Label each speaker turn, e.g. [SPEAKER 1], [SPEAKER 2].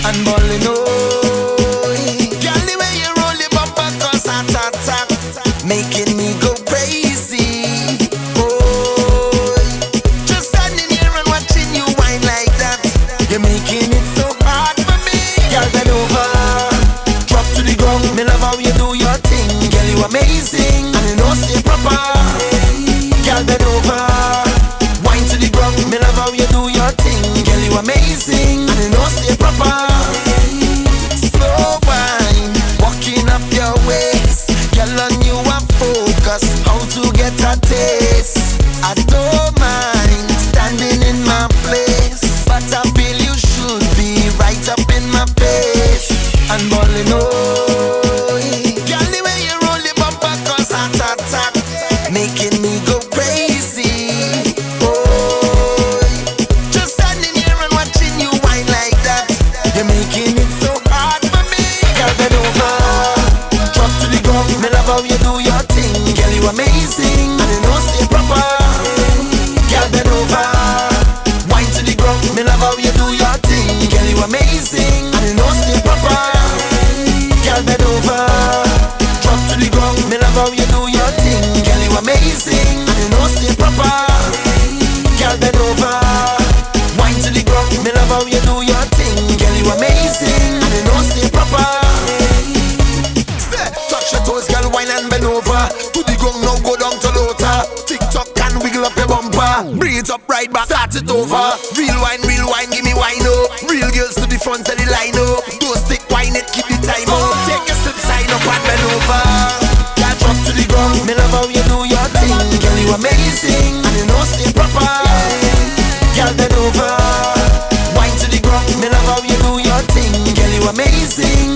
[SPEAKER 1] and ballin', oh. Girl, the way you roll your bumper cause heart attack, making me go crazy, oh. Just standing here and watching you whine like that, you're making it so hard for me. Girl, bend over, drop to the ground. Me love how you do your thing, girl, you amazing, and you know say proper. Girl, bend over, wine to the ground. Me love how you do your thing, girl, you amazing, and you know say proper. Slow wine, walking up your waist, girl, on you I focus, how to get a taste. I don't mind standing in my place, but I feel you should be right up in my face and ballin', oh. Girl, the way you roll the bumper cause heart attack, making me go crazy, oh. Just standing here and watching you whine like that, you're making it so hard for me. Girl, bend over, drop to the ground. Me love how you do your thing, girl, you amazing, and you know say proper. Girl, bend over, wine to the ground. Me love how you do your thing, girl, you amazing, and you know say proper. Girl, bend over, drop to the ground. Me love how you do your thing, girl, you amazing, and you know say proper. Girl, bend over, wine to the ground. Me love how you do your thing, girl, you amazing, and you know say proper. Say, touch your toes, girl, wine and bend over. To the ground now, go down to lower. Tick tock and wiggle up your bumper. Bring it up right back, start it over. Real wine, give me wine up. Real girls to the front of the line up. Don't stick wine it, keep the time up. Take a step side up and bend over. Girl, drop to the ground. Me love how you do your thing, girl, you amazing, and you know say proper. Girl, bend over, wine to the ground. Me love how you do your thing, girl, you amazing,